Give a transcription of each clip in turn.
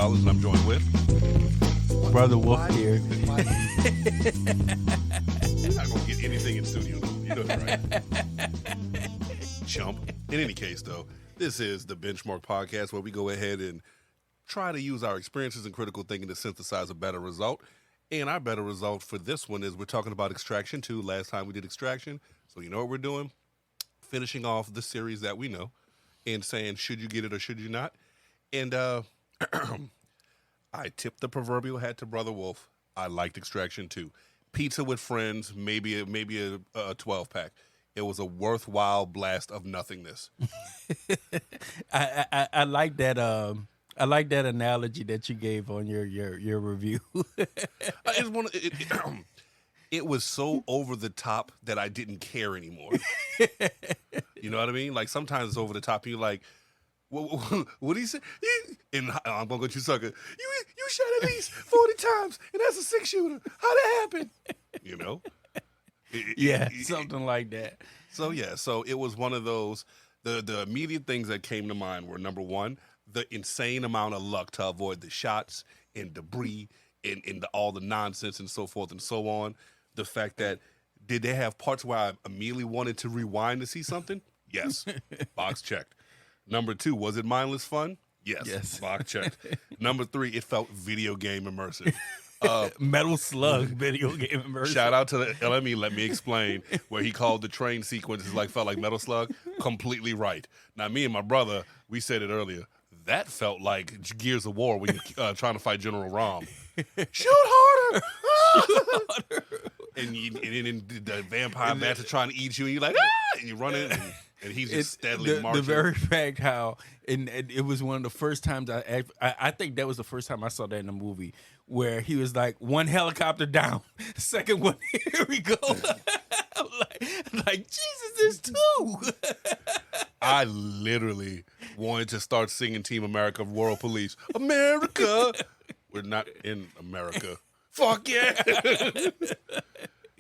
Collins, and I'm joined with Brother Wolf here. You're not gonna get anything in studio, though. You know that, right? Chump. In any case, though, this is the Benchmark Podcast, where we go ahead and try to use our experiences and critical thinking to synthesize a better result. And our better result for this one is we're talking about Extraction 2. Last time we did Extraction, so you know what we're doing? Finishing off the series that we know and saying, should you get it or should you not? And I tipped the proverbial hat to Brother Wolf. I liked Extraction 2. Pizza with friends, maybe a 12-pack. It was a worthwhile blast of nothingness. I like that. I like that analogy that you gave on your review. It was so over the top that I didn't care anymore. You know what I mean? Like sometimes it's over the top. And you're like, what did he say? And I'm gonna go to you, sucker. You shot at least 40 times, and that's a 6-shooter. How'd that happen? You know? Something like that. So it was one of those. The immediate things that came to mind were, number one, the insane amount of luck to avoid the shots and debris and all the nonsense and so forth and so on. The fact that, did they have parts where I immediately wanted to rewind to see something? Yes. Box checked. Number two, was it mindless fun? Yes. Box checked. Number three, it felt video game immersive. Metal Slug video game immersive. Shout out to the LME, Let Me Explain, where he called the train sequences felt like Metal Slug. Completely right. Now, me and my brother, we said it earlier, that felt like Gears of War when you're trying to fight General Rom. Shoot harder! And then the vampire bats are trying to eat you, and you're like, ah! And you run in, and he's just steadily marching. The very fact how, and it was one of the first times I think that was the first time I saw that in a movie, where he was like, one helicopter down, second one, here we go. like, Jesus, there's two. I literally wanted to start singing Team America, World Police. America! We're not in America. Fuck yeah!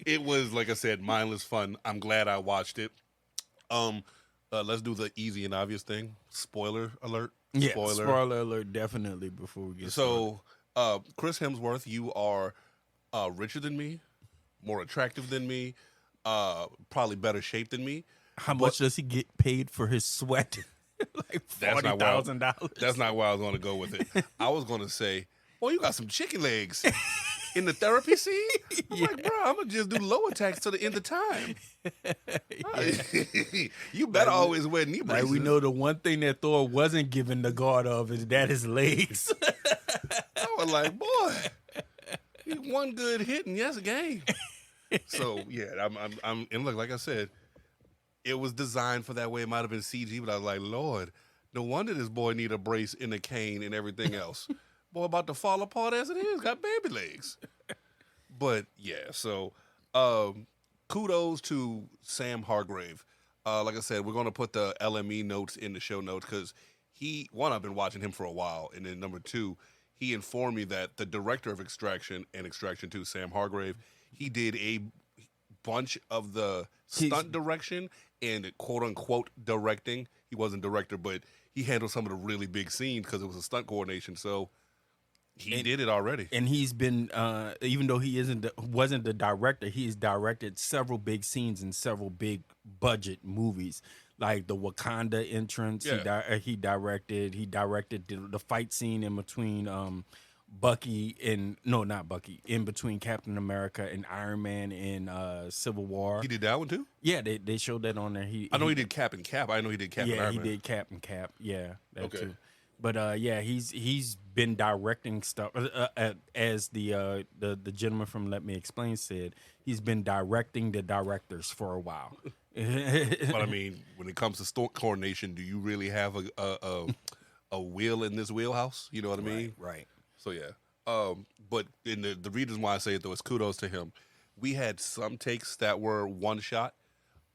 It was, like I said, mindless fun. I'm glad I watched it. Let's do the easy and obvious thing. Spoiler alert. Yeah, spoiler alert, definitely, before we get started. So, Chris Hemsworth, you are richer than me, more attractive than me, probably better shape than me. How much does he get paid for his sweat? Like $40,000. That's not where I was going to go with it. I was going to say, well, you got some chicken legs in the therapy scene. I'm like, bro, I'm going to just do low attacks to the end of time. You better always wear knee braces. Like, we know the one thing that Thor wasn't given the guard of is that his legs. I was like, boy, one good hit and yes, a game. So, yeah, I'm and look, like I said, it was designed for that way. It might have been CG, but I was like, Lord, no wonder this boy need a brace and a cane and everything else. Boy, about to fall apart as it is. Got baby legs. But, yeah, so kudos to Sam Hargrave. Like I said, we're going to put the LME notes in the show notes because I've been watching him for a while. And then number two, he informed me that the director of Extraction and Extraction 2, Sam Hargrave, he did a bunch of the stunt direction and quote-unquote directing. He wasn't director, but he handled some of the really big scenes because it was a stunt coordination. So he did it already. And he's been, even though he wasn't the director, he's directed several big scenes in several big budget movies. Like the Wakanda entrance, yeah. He directed the fight scene in between in between Captain America and Iron Man in Civil War. He did that one too? Yeah, they showed that on there. I know he did Cap and Cap. I know he did Cap and Iron Man. Yeah, he did Cap and Cap. Yeah, that too. But he's been directing stuff as the gentleman from Let Me Explain said. He's been directing the directors for a while. But I mean, when it comes to stunt coordination, do you really have a wheel in this wheelhouse? You know what I mean? Right. So yeah. But in the reason why I say it though is kudos to him. We had some takes that were one shot,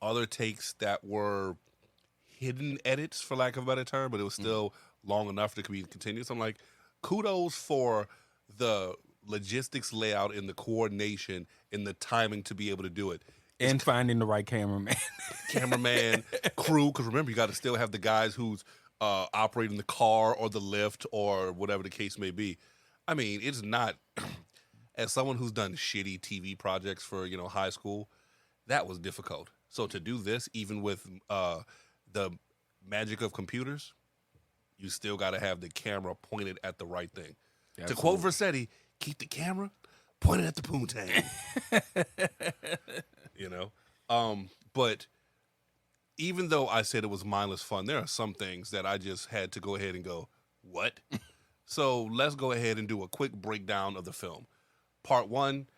other takes that were hidden edits, for lack of a better term, but it was still long enough to be continuous. I'm like, kudos for the logistics layout and the coordination and the timing to be able to do it. And finding the right cameraman. Crew, because remember, you got to still have the guys who's operating the car or the lift or whatever the case may be. I mean, it's not. As someone who's done shitty TV projects for high school, that was difficult. So to do this, even with the magic of computers, you still got to have the camera pointed at the right thing. Absolutely. To quote Versetti, keep the camera pointed at the poontang. But even though I said it was mindless fun, there are some things that I just had to go ahead and go, what? So let's go ahead and do a quick breakdown of the film. Part 1,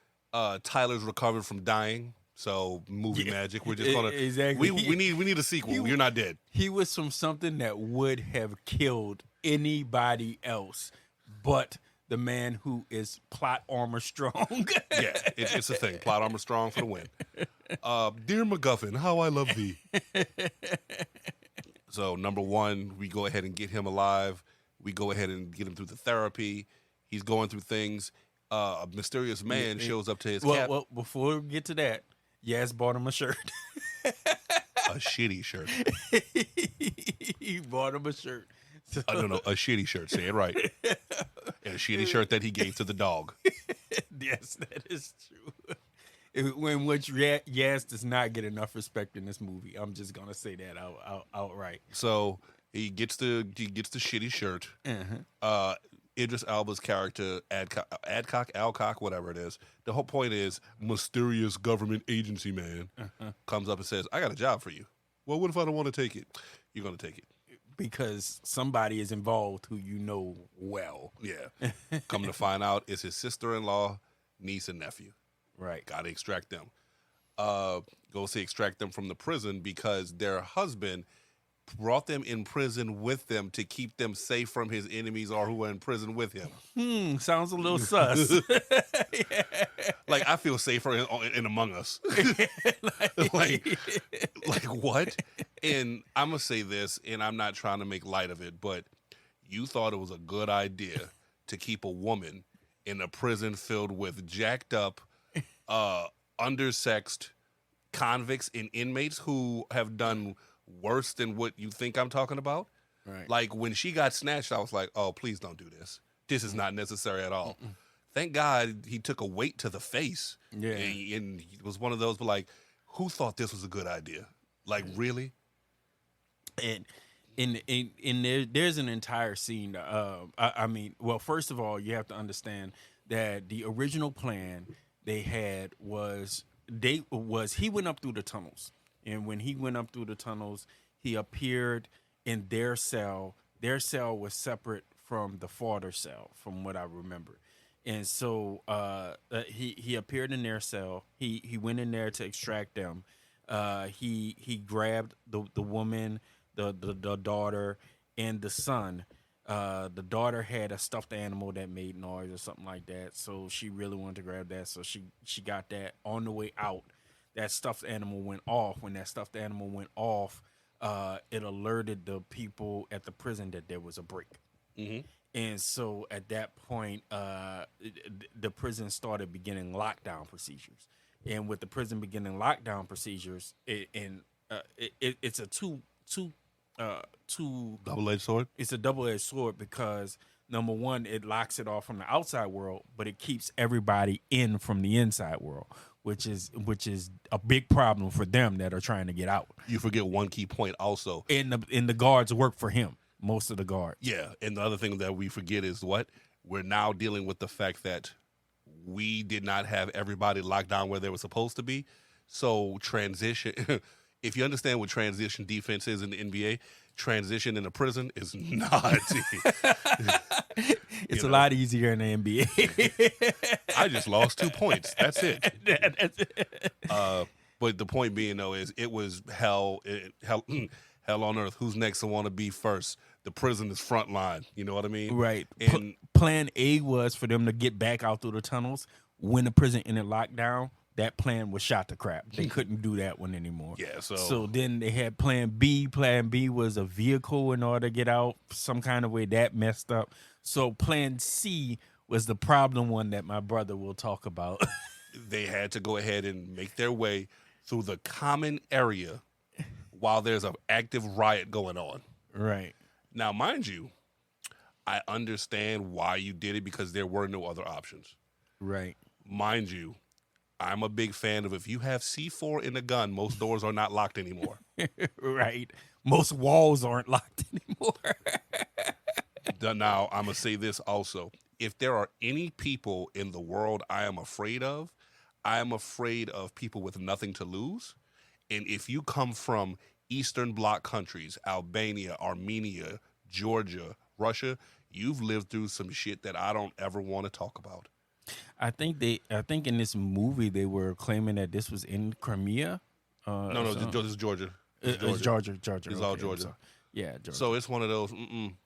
Tyler's recovered from dying. So movie magic. We're just gonna exactly. We need a sequel. You're not dead. He was from something that would have killed anybody else, but the man who is plot armor strong. Yeah, it's a thing. Plot armor strong for the win. Dear MacGuffin, how I love thee. So number 1, we go ahead and get him alive. We go ahead and get him through the therapy. He's going through things. A mysterious man shows up to his cabin. Well, before we get to that, Yaz bought him a shirt. A shitty shirt. He bought him a shirt. So. No, a shitty shirt. Say it right. And a shitty shirt that he gave to the dog. Yes, that is true. In which Yaz does not get enough respect in this movie. I'm just gonna say that outright. So he gets the shitty shirt. Uh-huh. Idris Elba's character, Alcock, whatever it is. The whole point is, mysterious government agency man comes up and says, I got a job for you. Well, what if I don't want to take it? You're going to take it. Because somebody is involved who you know well. Yeah. Come to find out, it's his sister-in-law, niece, and nephew. Right. Got to extract them. Goes to extract them from the prison because their husband brought them in prison with them to keep them safe from his enemies or who were in prison with him. Sounds a little sus. Yeah. Like, I feel safer in Among Us. like what? And I'm going to say this, and I'm not trying to make light of it, but you thought it was a good idea to keep a woman in a prison filled with jacked up, undersexed convicts and inmates who have done worse than what you think I'm talking about. Right. Like when she got snatched, I was like, oh, please don't do this. This is not necessary at all. Thank God he took a weight to the face. Yeah. And it was one of those, but like, who thought this was a good idea? Like, really? And there's an entire scene. I mean, well, first of all, you have to understand that the original plan they had was he went up through the tunnels. And when he went up through the tunnels, he appeared in their cell. Their cell was separate from the father cell, from what I remember. And so he appeared in their cell. He went in there to extract them. He grabbed the woman, the daughter, and the son. The daughter had a stuffed animal that made noise or something like that. So she really wanted to grab that. So she got that. On the way out, that stuffed animal went off. When that stuffed animal went off, it alerted the people at the prison that there was a break. Mm-hmm. And so at that point, the prison started beginning lockdown procedures. And with the prison beginning lockdown procedures, it's a two double-edged sword. It's a double-edged sword because number one, it locks it off from the outside world, but it keeps everybody in from the inside world, which is a big problem for them that are trying to get out. You forget one key point also. And the guards work for him. Most of the guards. Yeah, and the other thing that we forget is what? We're now dealing with the fact that we did not have everybody locked down where they were supposed to be. So transition, if you understand what transition defense is in the NBA, transition in a prison is not. It's a lot easier in the NBA. I just lost 2 points. That's it. That's it. But the point being, though, is it was hell on earth. Who's next to want to be first? The prison is front line. You know what I mean? Right. And plan A was for them to get back out through the tunnels. When the prison ended lockdown, that plan was shot to crap. They couldn't do that one anymore. Yeah. So then they had plan B. Plan B was a vehicle in order to get out some kind of way. That messed up. So plan C was the problem one that my brother will talk about. They had to go ahead and make their way through the common area while there's an active riot going on. Right. Now, mind you, I understand why you did it because there were no other options. Right. Mind you, I'm a big fan of if you have C4 in a gun, most doors are not locked anymore. Right. Most walls aren't locked anymore. Now, I'm going to say this also. If there are any people in the world I am afraid of people with nothing to lose. And if you come from Eastern Bloc countries, Albania, Armenia, Georgia, Russia, you've lived through some shit that I don't ever want to talk about. I think in this movie they were claiming that this was in Crimea. No, this is Georgia. It's Georgia. It's all Georgia. So, yeah, Georgia. So it's one of those,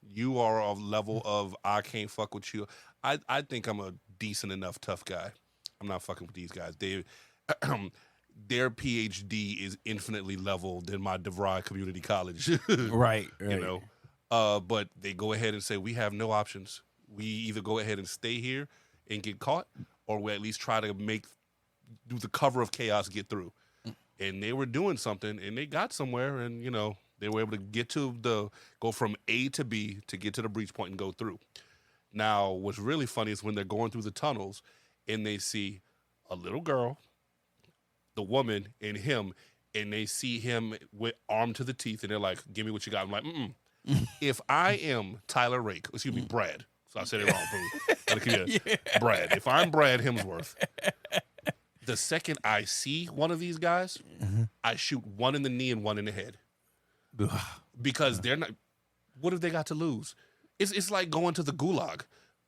you are a level of, I can't fuck with you. I think I'm a decent enough tough guy. I'm not fucking with these guys. Their PhD is infinitely level than my DeVry Community College. Right. You know? But they go ahead and say, we have no options. We either go ahead and stay here and get caught, or we at least try to do the cover of chaos, get through. And they were doing something, and they got somewhere, and, you know, they were able to go from A to B to get to the breach point and go through. Now, what's really funny is when they're going through the tunnels, and they see a little girl, the woman, and him, and they see him with armed to the teeth, and they're like, give me what you got. I'm like, If I am Tyler Rake, excuse me, Brad, so I said it wrong. Yeah. Brad. If I'm Brad Hemsworth, the second I see one of these guys, I shoot one in the knee and one in the head. Because they're not, what have they got to lose? It's like going to the gulag.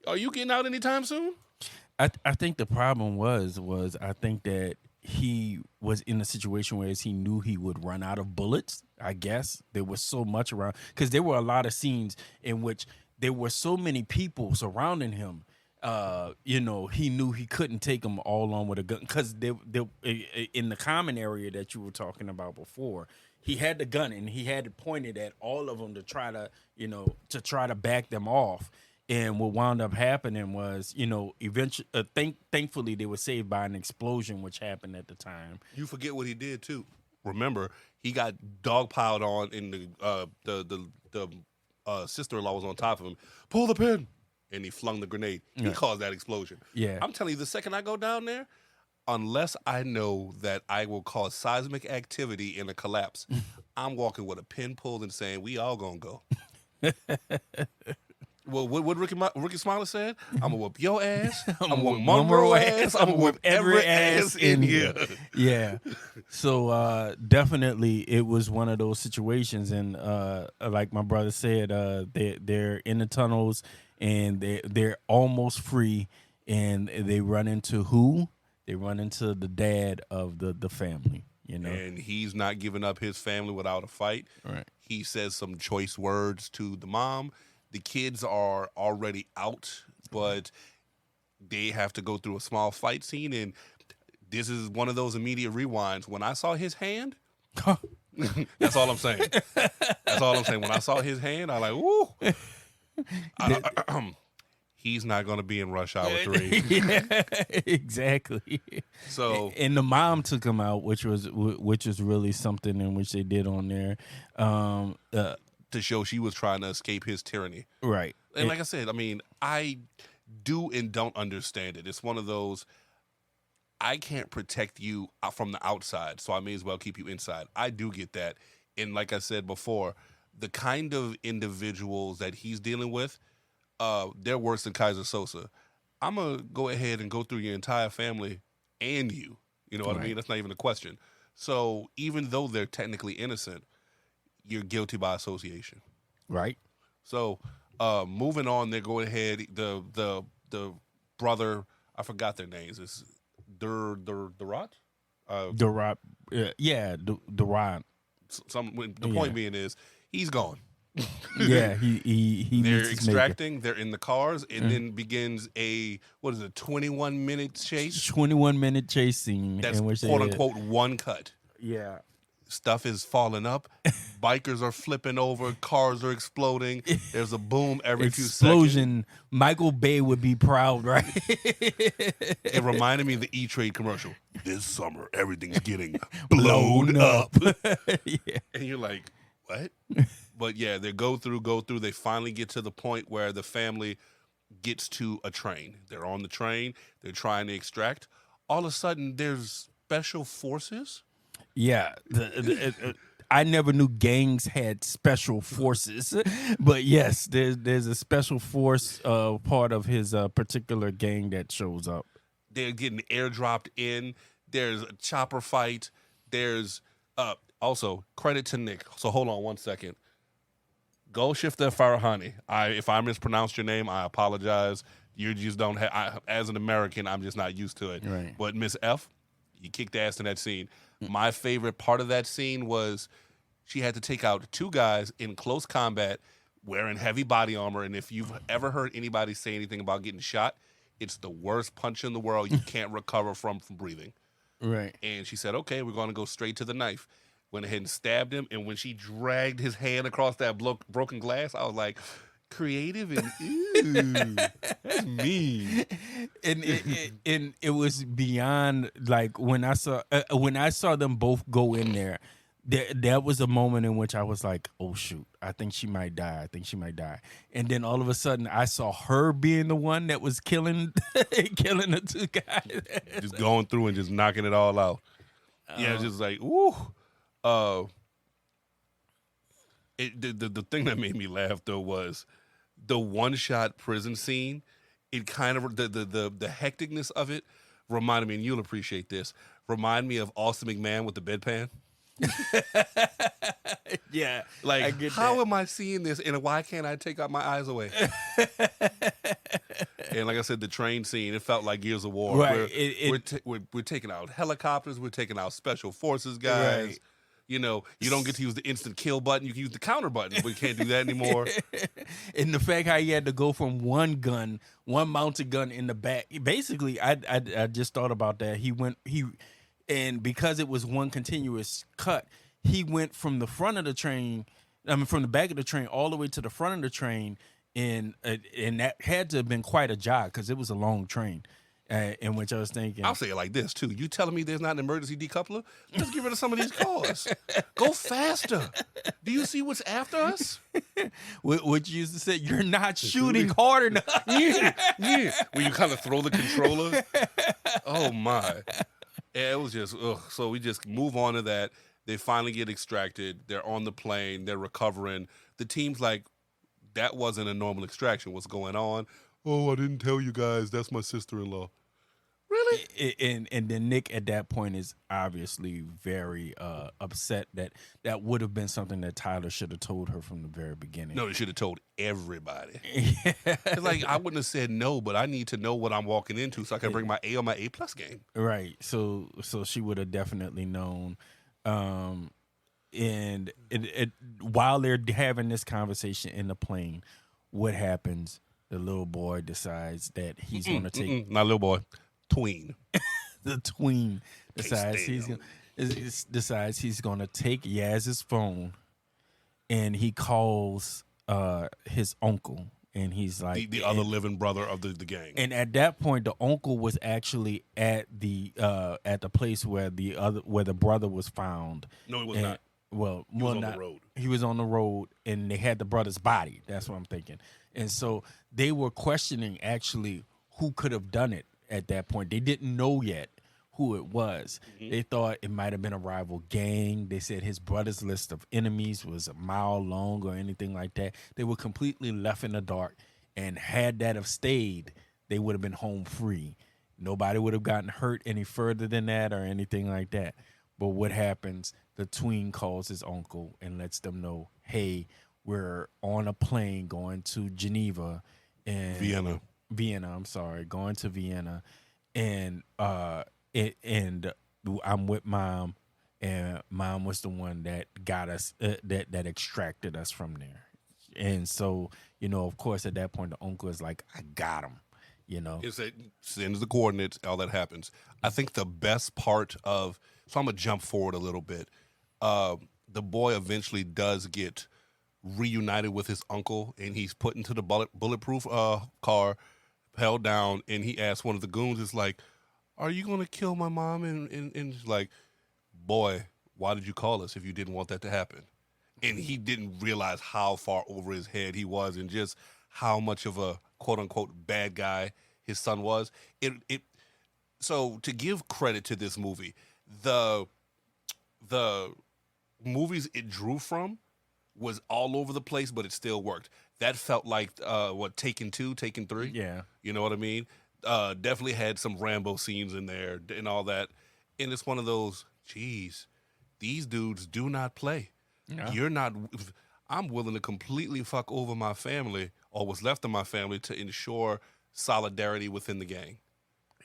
Are you getting out anytime soon? I think the problem was I think that he was in a situation where he knew he would run out of bullets. I guess there was so much around, because there were a lot of scenes in which there were so many people surrounding him. You know, he knew he couldn't take them all on with a gun, because they in the common area that you were talking about before, he had the gun and he had it pointed at all of them to try to back them off. And what wound up happening was, you know, eventually, thankfully, they were saved by an explosion which happened at the time. You forget what he did too. Remember, he got dogpiled on, and the sister-in-law was on top of him. Pull the pin, and he flung the grenade. He caused that explosion. Yeah, I'm telling you, the second I go down there, unless I know that I will cause seismic activity in a collapse, I'm walking with a pin pulled and saying, "We all gonna go." Well, what Ricky Smiley said, I'm going to whoop your ass, I'm going to whoop Monroe ass, I'm going to whoop every ass in here. Yeah. So definitely it was one of those situations. And like my brother said, they're in the tunnels and they're almost free. And they run into who? They run into the dad of the family. You know? And he's not giving up his family without a fight. Right. He says some choice words to the mom. The kids are already out, but they have to go through a small fight scene, and this is one of those immediate rewinds. When I saw his hand, that's all I'm saying. That's all I'm saying. When I saw his hand, I was like, woo. He's not going to be in Rush Hour 3. Yeah, exactly. So, and the mom took him out, which was really something in which they did on there. To show she was trying to escape his tyranny. Right. And like I said, I mean, I do and don't understand it. It's one of those, I can't protect you from the outside, so I may as well keep you inside. I do get that. And like I said before, the kind of individuals that he's dealing with, they're worse than Kaiser Sosa. I'm going to go ahead and go through your entire family and you. You know what I mean? That's not even a question. So even though they're technically innocent, you're guilty by association. Right. So moving on, they're going ahead. The brother, I forgot their names. It's Durat? Durat. Yeah, Durat. The point being is, he's gone. Yeah, he they're extracting, they're in the cars, and then begins a 21-minute chase? 21-minute chase scene. That's quote-unquote one cut. Yeah. Stuff is falling up. Bikers are flipping over. Cars are exploding. There's a boom every few seconds. Explosion. Michael Bay would be proud, right? It reminded me of the E-Trade commercial. This summer, everything's getting blown up. Yeah. And you're like, what? But yeah, they go through. They finally get to the point where the family gets to a train. They're on the train. They're trying to extract. All of a sudden, there's special forces. Yeah, I never knew gangs had special forces, but yes, there's a special force part of his particular gang that shows up. They're getting airdropped in. There's a chopper fight. There's also credit to Nick. So hold on one second. Golshifter Farahani. If I mispronounced your name, I apologize. You just don't have. As an American, I'm just not used to it. Right. But Miss F, you kicked ass in that scene. My favorite part of that scene was she had to take out two guys in close combat wearing heavy body armor. And if you've ever heard anybody say anything about getting shot, it's the worst punch in the world. You can't recover from breathing. Right. And she said, okay, we're going to go straight to the knife. Went ahead and stabbed him. And when she dragged his hand across that broken glass, I was like, creative and ooh, that's mean. And it was beyond, like, when I saw them both go in there, that was a moment in which I was like, oh shoot, I think she might die. And then all of a sudden I saw her being the one that was killing the two guys. Just going through and just knocking it all out. Yeah, it's just like, ooh. The thing that made me laugh though was the one-shot prison scene. It kind of the hecticness of it reminded me, and you'll appreciate this. Remind me of Austin McMahon with the bedpan. Yeah, like how am I seeing this, and why can't I take out my eyes away? And like I said, the train scene, it felt like Gears of War. Right. We're taking out helicopters. We're taking out special forces guys. Right. You know, you don't get to use the instant kill button. You can use the counter button, but you can't do that anymore. And the fact how he had to go from one mounted gun in the back. Basically, I just thought about that. And because it was one continuous cut, he went from the front of the train, from the back of the train all the way to the front of the train, and that had to have been quite a jog because it was a long train. In which I was thinking, I'll say it like this too. You telling me there's not an emergency decoupler? Let's get rid of some of these cars. Go faster. Do you see what's after us? What you used to say, you're not shooting hard enough. Yeah. When you kind of throw the controller. Oh my. Yeah, it was just ugh. So we just move on to that. They finally get extracted. They're on the plane. They're recovering. The team's like, that wasn't a normal extraction. What's going on? Oh, I didn't tell you guys. That's my sister-in-law. Really? And then Nick at that point is obviously very upset that would have been something that Tyler should have told her from the very beginning. No, they should have told everybody. It's like, I wouldn't have said no, but I need to know what I'm walking into so I can bring my A on my A+ game. Right. So she would have definitely known. And while they're having this conversation in the plane, what happens? The little boy decides that he's going to take... Not little boy. Tween. The tween decides he's going to take Yaz's phone, and he calls his uncle, and he's like... The other living brother of the gang. And at that point, the uncle was actually at the place where the brother was found. No, he was not. Well, he was on the road. He was on the road, and they had the brother's body. That's what I'm thinking. And so they were questioning actually who could have done it at that point. They didn't know yet who it was. Mm-hmm. They thought it might have been a rival gang. They said his brother's list of enemies was a mile long or anything like that. They were completely left in the dark. And had that have stayed, they would have been home free. Nobody would have gotten hurt any further than that or anything like that. But what happens? The tween calls his uncle and lets them know, hey, we're on a plane going to Geneva and Vienna, I'm sorry, going to Vienna, and I'm with Mom, and Mom was the one that got us that extracted us from there. And so, of course, at that point, the uncle is like, I got him. It sends the coordinates, all that happens. I think the best part of, so I'm going to jump forward a little bit. The boy eventually does get reunited with his uncle, and he's put into the bulletproof car, held down, and he asks one of the goons, it's like, are you going to kill my mom? And he's like, boy, why did you call us if you didn't want that to happen? and he didn't realize how far over his head he was, and just how much of a quote unquote bad guy his son was. So to give credit to this movie, the movies it drew from was all over the place, but it still worked. That felt like Taken 2, Taken 3. Yeah. You know what I mean? Definitely had some Rambo scenes in there and all that. And it's one of those, geez, these dudes do not play. Yeah. You're not. I'm willing to completely fuck over my family or what's left of my family to ensure solidarity within the gang.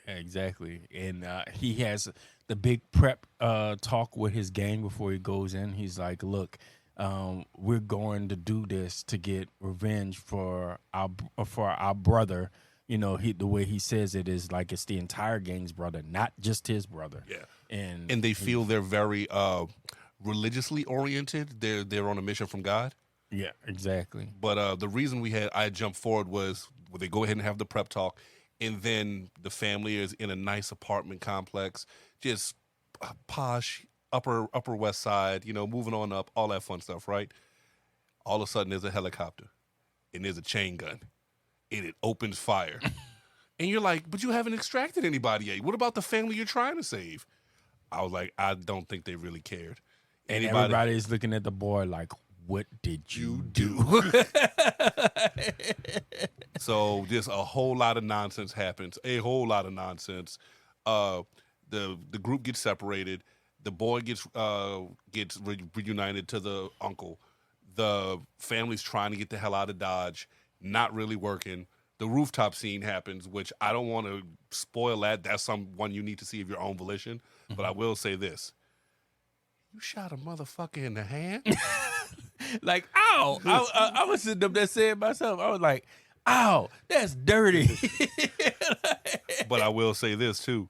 Exactly. And he has the big prep talk with his gang before he goes in. He's like, look, we're going to do this to get revenge for our brother. You know, the way he says it is like it's the entire gang's brother, not just his brother. Yeah. And they feel they're very religiously oriented. They're on a mission from God. Yeah, exactly. But the reason I jumped forward was where they go ahead and have the prep talk, and then the family is in a nice apartment complex, just posh, upper west side, you know, moving on up, all that fun stuff, right? All of a sudden there's a helicopter and there's a chain gun and it opens fire. And you're like, but you haven't extracted anybody yet. What about the family you're trying to save? I was like, I don't think they really cared. And everybody's looking at the boy like, what did you do? So just a whole lot of nonsense happens. A whole lot of nonsense. The group gets separated. The boy gets reunited to the uncle. The family's trying to get the hell out of Dodge. Not really working. The rooftop scene happens, which I don't want to spoil that. That's one you need to see of your own volition. Mm-hmm. But I will say this. You shot a motherfucker in the hand? Like, ow. I was sitting up there saying myself, I was like, ow, that's dirty. But I will say this, too.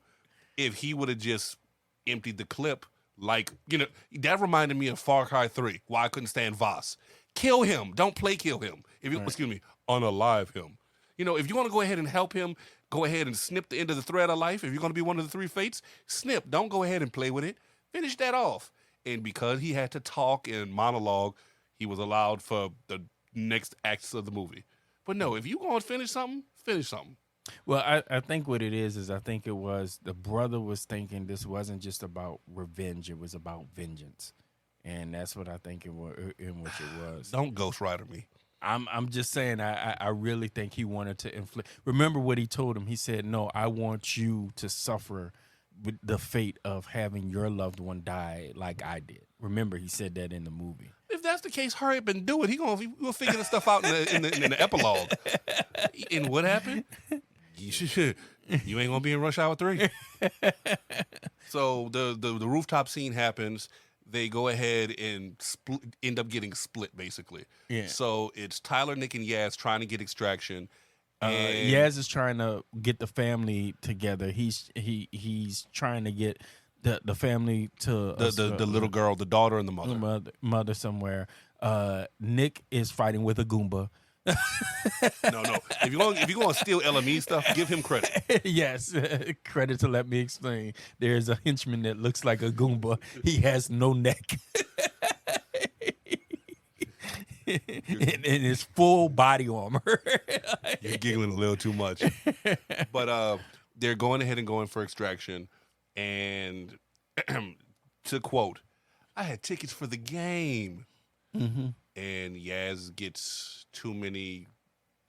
If he would have just emptied the clip, like, you know, that reminded me of Far Cry 3, why I couldn't stand Voss. Kill him. Don't play kill him. Excuse me, unalive him. You know, if you want to go ahead and help him, go ahead and snip the end of the thread of life. If you're going to be one of the three fates, snip. Don't go ahead and play with it. Finish that off. And because he had to talk and monologue, he was allowed for the next acts of the movie. But no, if you going to finish something, finish something. Well, I think what it is I think it was the brother was thinking this wasn't just about revenge. It was about vengeance. And that's what I think in which it was. Don't Ghost Rider me. I'm just saying I really think he wanted to inflict. Remember what he told him. He said, no, I want you to suffer with the fate of having your loved one die like I did. Remember, he said that in the movie. If that's the case, hurry up and do it. We'll figure the stuff out in the epilogue. And what happened? You ain't gonna be in Rush Hour 3. So the rooftop scene happens. They go ahead and end up getting split, basically. Yeah. So it's Tyler, Nick, and Yaz trying to get extraction. Yaz is trying to get the family together. He's trying to get the family to the little girl, the daughter, and the mother somewhere. Nick is fighting with a Goomba. No. If you're gonna steal LME stuff, give him credit. Yes, credit to Let Me Explain. There's a henchman that looks like a Goomba. He has no neck. in his full body armor. You're giggling a little too much. But they're going ahead and going for extraction. And to quote, I had tickets for the game. Mm-hmm. And Yaz gets too many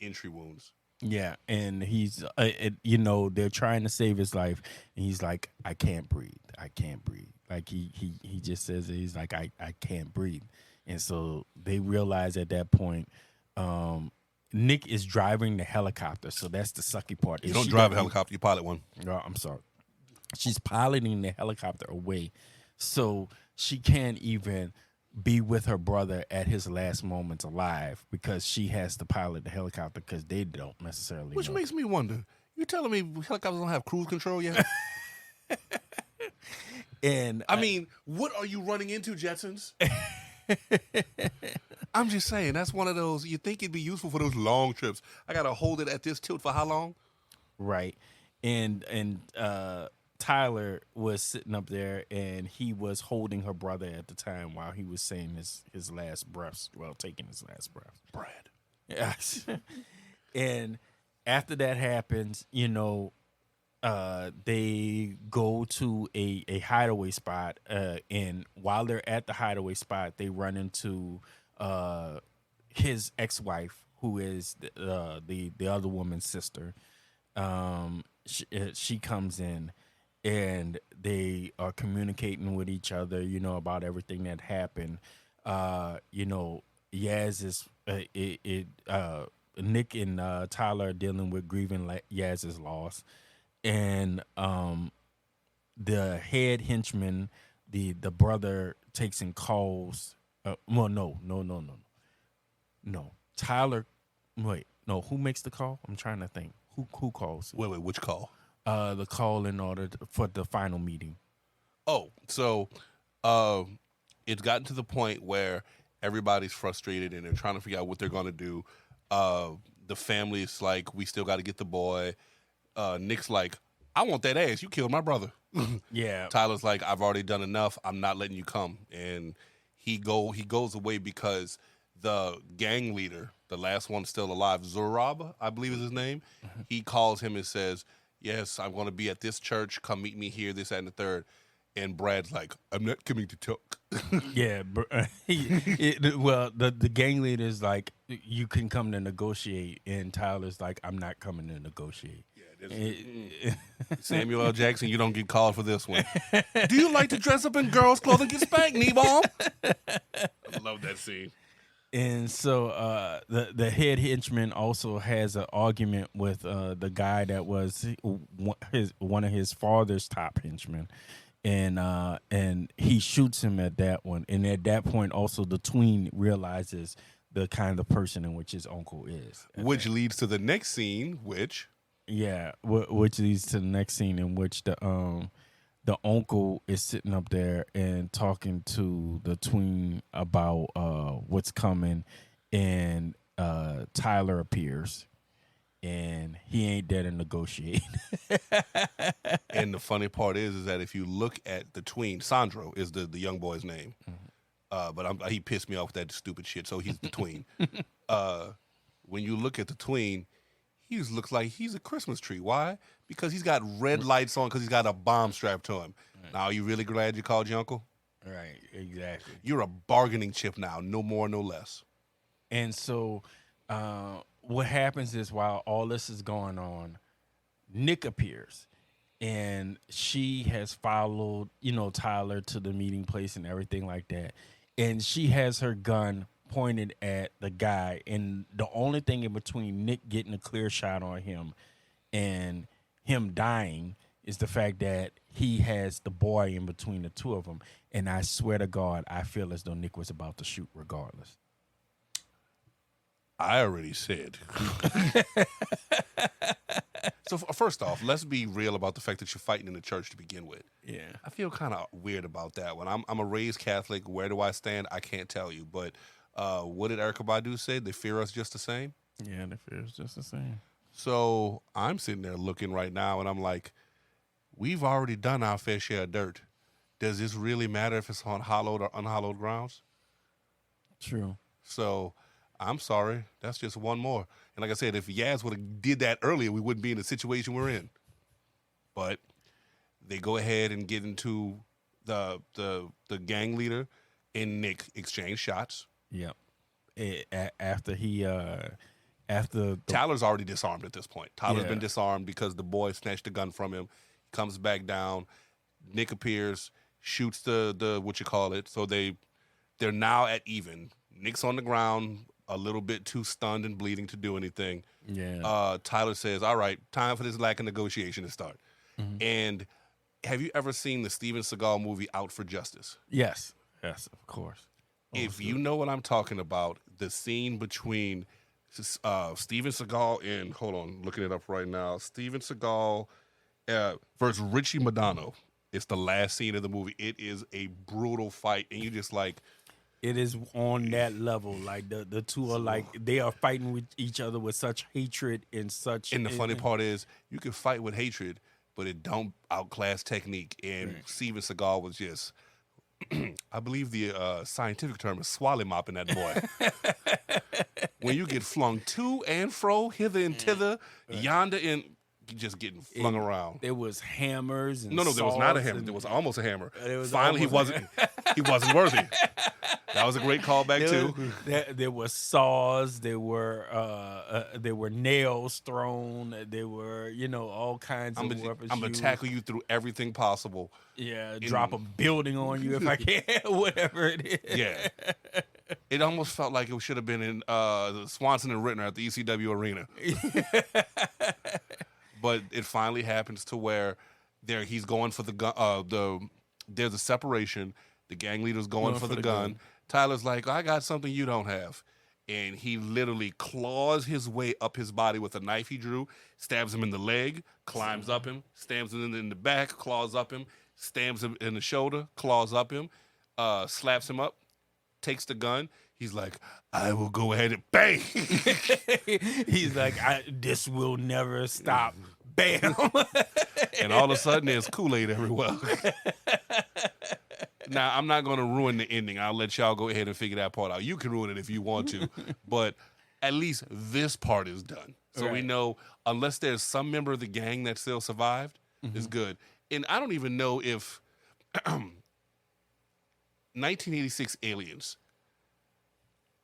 entry wounds. Yeah, and he's, they're trying to save his life. And he's like, I can't breathe. I can't breathe. Like he just says it. He's like, I can't breathe. And so they realize at that point, Nick is driving the helicopter. So that's the sucky part. You don't drive a helicopter, you pilot one. No, I'm sorry. She's piloting the helicopter away. So she can't even be with her brother at his last moments alive because she has to pilot the helicopter because they don't necessarily Which know. Makes me wonder, you telling me helicopters don't have cruise control yet? And I mean, what are you running into, Jetsons? I'm just saying, that's one of those, you think it'd be useful for those long trips. I got to hold it at this tilt for how long? Right. And Tyler was sitting up there and he was holding her brother at the time while he was saying his last breaths, taking his last breath. Brad. Yes. And after that happens, they go to a hideaway spot, and while they're at the hideaway spot, they run into his ex-wife, who is the other woman's sister. She comes in, and they are communicating with each other, about everything that happened. Yaz is Nick and Tyler are dealing with grieving Yaz's loss. And the head henchman, the brother, takes and calls. No. Tyler, who makes the call? I'm trying to think. Who calls? Wait, which call? The call in order for the final meeting. Oh, so it's gotten to the point where everybody's frustrated and they're trying to figure out what they're going to do. The family's like, we still got to get the boy. Nick's like, I want that ass. You killed my brother. Yeah. Tyler's like, I've already done enough. I'm not letting you come. And he goes away because the gang leader, the last one still alive, Zorab, I believe is his name, he calls him and says, yes, I'm going to be at this church. Come meet me here, this, that, and the third. And Brad's like, I'm not coming to talk. Yeah. The gang leader is like, you can come to negotiate. And Tyler's like, I'm not coming to negotiate. Yeah, Samuel L. Jackson, you don't get called for this one. Do you like to dress up in girls' clothing and get spanked, Knee-bomb? I love that scene. And so the head henchman also has an argument with the guy that was one of his father's top henchmen. And he shoots him at that one. And at that point, also the tween realizes the kind of person in which his uncle is. Which leads to the next scene, which leads to the next scene in which the uncle is sitting up there and talking to the tween about what's coming, and Tyler appears. And he ain't there to negotiate. And the funny part is that if you look at the tween, Sandro is the young boy's name. Mm-hmm. But he pissed me off with that stupid shit, so he's the tween. When you look at the tween, he just looks like he's a Christmas tree. Why? Because he's got red lights on because he's got a bomb strapped to him. Right. Now, are you really glad you called your uncle? Right, exactly. You're a bargaining chip now, no more, no less. And so what happens is while all this is going on, Nick appears, and she has followed, Tyler to the meeting place and everything like that. And she has her gun pointed at the guy, and the only thing in between Nick getting a clear shot on him and him dying is the fact that he has the boy in between the two of them. And I swear to God, I feel as though Nick was about to shoot regardless. I already said. So first off, let's be real about the fact that you're fighting in the church to begin with. Yeah. I feel kind of weird about that one. I'm a raised Catholic. Where do I stand? I can't tell you. But what did Erykah Badu say? They fear us just the same? Yeah, they fear us just the same. So I'm sitting there looking right now, and I'm like, we've already done our fair share of dirt. Does this really matter if it's on hallowed or unhallowed grounds? True. So I'm sorry. That's just one more. And like I said, if Yaz would have did that earlier, we wouldn't be in the situation we're in. But they go ahead and get into the gang leader and Nick exchange shots. Yep. After Tyler's already disarmed at this point. Tyler's been disarmed because the boy snatched the gun from him. He comes back down. Nick appears, shoots the what you call it. So they're now at even. Nick's on the ground, a little bit too stunned and bleeding to do anything. Yeah. Tyler says, all right, time for this lack of negotiation to start. Mm-hmm. And have you ever seen the Steven Seagal movie Out for Justice? Yes. Yes, of course. If you know what I'm talking about, the scene between Steven Seagal and, hold on, looking it up right now, Steven Seagal versus Richie Madonna. It's the last scene of the movie. It is a brutal fight, and you just like... It is on that level. Like, the two are like, they are fighting with each other with such hatred and such... And the funny part is, you can fight with hatred, but it don't outclass technique. And Right. Steven Seagal was just, I believe the scientific term is swally mopping that boy. When you get flung to and fro, hither and thither, yonder and you just getting flung around. There was hammers and No, there was not a saws hammer. and- There was almost a hammer. It was Finally, he almost wasn't. He wasn't worthy. That was a great callback too. There were saws. There were nails thrown. There were all kinds of weapons. I'm gonna used. tackle you through everything possible. Yeah, drop a building on you if I can. Whatever it is. Yeah. It almost felt like it should have been in Swanson and Rittner at the ECW arena. But it finally happens to where he's going for the gun. There's a separation. The gang leader's going for the gun. Tyler's like, I got something you don't have. And he literally claws his way up his body with a knife he drew, stabs him in the leg, climbs up him, stabs him in the back, claws up him, stabs him in the shoulder, claws up him, slaps him up, takes the gun. He's like, I will go ahead and bang. He's like, this will never stop. Bam. And all of a sudden, there's Kool-Aid everywhere. Now, I'm not going to ruin the ending. I'll let y'all go ahead and figure that part out. You can ruin it if you want to. But at least this part is done. So we know, unless there's some member of the gang that still survived, it's good. And I don't even know if 1986 Aliens,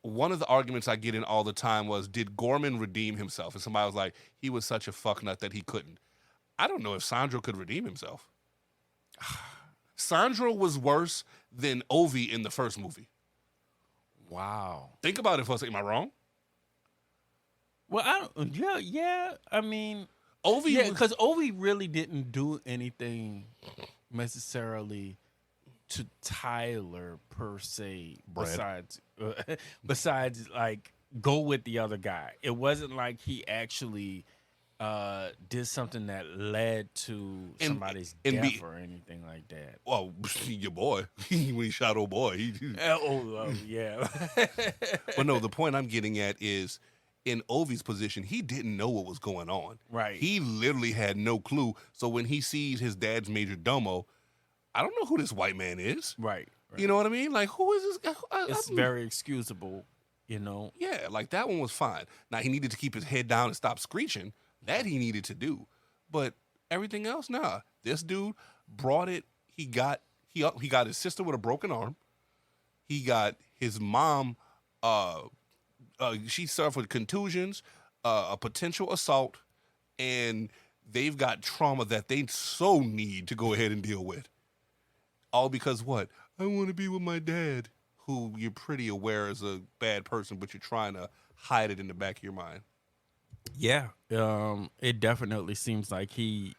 one of the arguments I get in all the time was, did Gorman redeem himself? And somebody was like, he was such a fucknut that he couldn't. I don't know if Sandro could redeem himself. Sandro was worse than Ovi in the first movie. Wow. Think about it for a second. Am I wrong? Well, I don't. Yeah. I mean, Ovi, yeah, because Ovi really didn't do anything necessarily to Tyler per se. Brad. Besides, like, go with the other guy. It wasn't like he actually did something that led to somebody's death or anything like that. Well, your boy, when he shot old boy. Yeah. But no, the point I'm getting at is, in Ovi's position, he didn't know what was going on. Right. He literally had no clue. So when he sees his dad's major domo, I don't know who this white man is. Right. You know what I mean? Like, who is this guy? It's very excusable, Yeah, like that one was fine. Now, he needed to keep his head down and stop screeching. That he needed to do. But everything else, nah. This dude brought it. He got his sister with a broken arm. He got his mom, she suffered contusions, a potential assault, and they've got trauma that they so need to go ahead and deal with. All because what? I want to be with my dad, who you're pretty aware is a bad person, but you're trying to hide it in the back of your mind. Yeah, it definitely seems like he,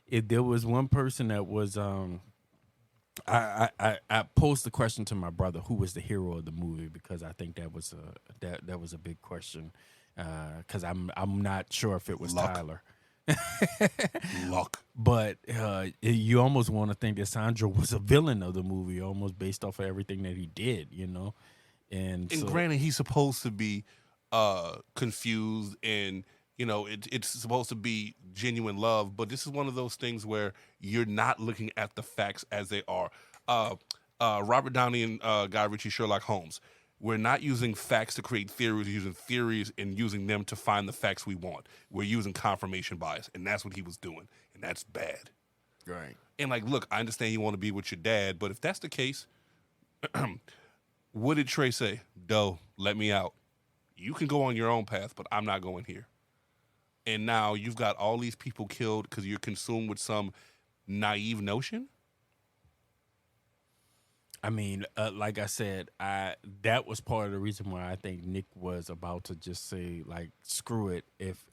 if there was one person that was, I posed the question to my brother, who was the hero of the movie, because I think that was a big question, because I'm not sure if it was Luck. Tyler. Luck. But you almost want to think that Sandro was a villain of the movie, almost based off of everything that he did, And so, granted, he's supposed to be confused, and it's supposed to be genuine love, but this is one of those things where you're not looking at the facts as they are. Robert Downey and Guy Ritchie, Sherlock Holmes. We're not using facts to create theories. We're using theories and using them to find the facts we want. We're using confirmation bias, and that's what he was doing, and that's bad. right. And look, I understand you want to be with your dad, but if that's the case, what did Trey say? Doe, let me out. You can go on your own path, but I'm not going here. And now you've got all these people killed because you're consumed with some naive notion. I mean, like I said, that was part of the reason why I think Nick was about to just say, like, screw it. If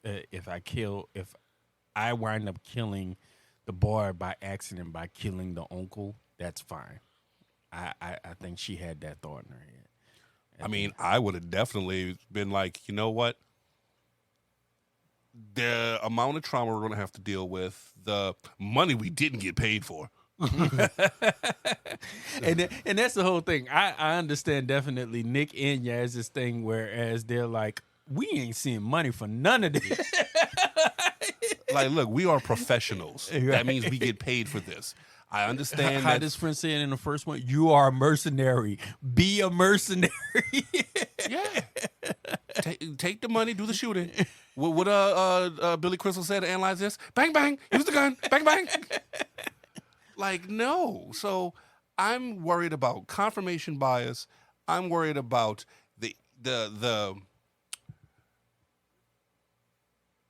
I wind up killing the boy by accident, by killing the uncle, that's fine. I think she had that thought in her head. I mean, I would have definitely been like, you know what? The amount of trauma we're going to have to deal with, the money we didn't get paid for. and that's the whole thing. I understand definitely Nick and Yaz's thing, whereas they're like, we ain't seeing money for none of this. Like, look, we are professionals. That means we get paid for this. I understand How that. this friend said in the first one, you are a mercenary. Be a mercenary. Yeah. Take the money, do the shooting. What Billy Crystal said to analyze this? Bang, bang, use the gun. Bang, bang. Like, no. So I'm worried about confirmation bias. I'm worried about the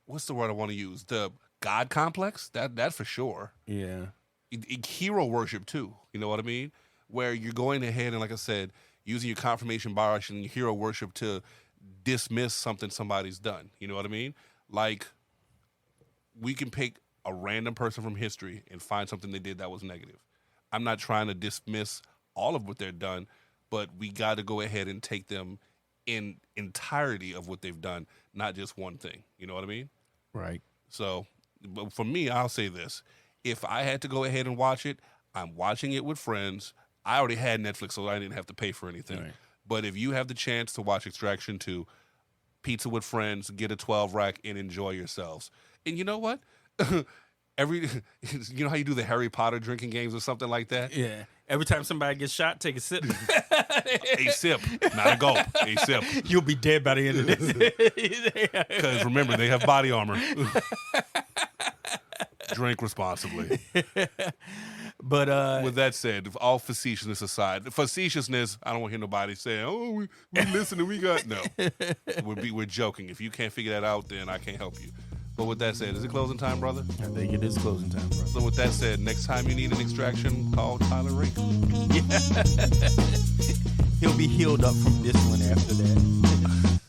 what's the word I want to use? The God complex. That for sure. Yeah. Hero worship too. You know what I mean? Where you're going ahead and, like I said, using your confirmation bias and your hero worship to dismiss something somebody's done. You know what I mean? Like, we can pick a random person from history and find something they did that was negative. I'm not trying to dismiss all of what they're done, but we got to go ahead and take them in entirety of what they've done, not just one thing. You know what I mean? Right. So, but for me, I'll say this. If I had to go ahead and watch it, I'm watching it with friends. I already had Netflix, so I didn't have to pay for anything. Right. But if you have the chance to watch Extraction 2, pizza with friends, get a 12 rack, and enjoy yourselves. And you know what? You know how you do the Harry Potter drinking games or something like that? Yeah. Every time somebody gets shot, take a sip. A sip, not a gulp. A sip. You'll be dead by the end of this. Because remember, they have body armor. Drink responsibly. But with that said, all facetiousness aside, facetiousness, I don't want to hear nobody saying, "Oh, we listen and we got no." We're joking. If you can't figure that out, then I can't help you. But with that said, is it closing time, brother? I think it is closing time, brother. So with that said, next time you need an extraction, call Tyler Rake. Yeah. He'll be healed up from this one after that.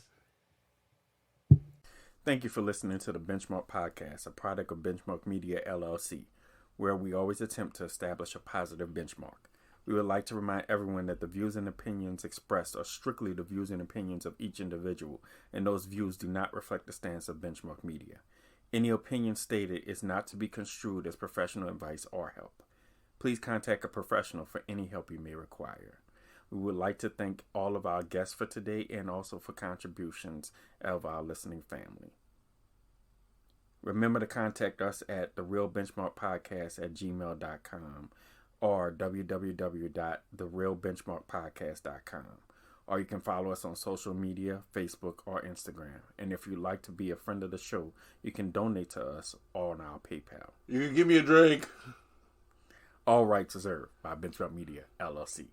Thank you for listening to the Benchmark Podcast, a product of Benchmark Media, LLC, where we always attempt to establish a positive benchmark. We would like to remind everyone that the views and opinions expressed are strictly the views and opinions of each individual, and those views do not reflect the stance of Benchmark Media. Any opinion stated is not to be construed as professional advice or help. Please contact a professional for any help you may require. We would like to thank all of our guests for today and also for contributions of our listening family. Remember to contact us at therealbenchmarkpodcast@gmail.com or www.therealbenchmarkpodcast.com. Or you can follow us on social media, Facebook or Instagram. And if you'd like to be a friend of the show, you can donate to us on our PayPal. You can give me a drink. All rights reserved by Benchmark Media, LLC.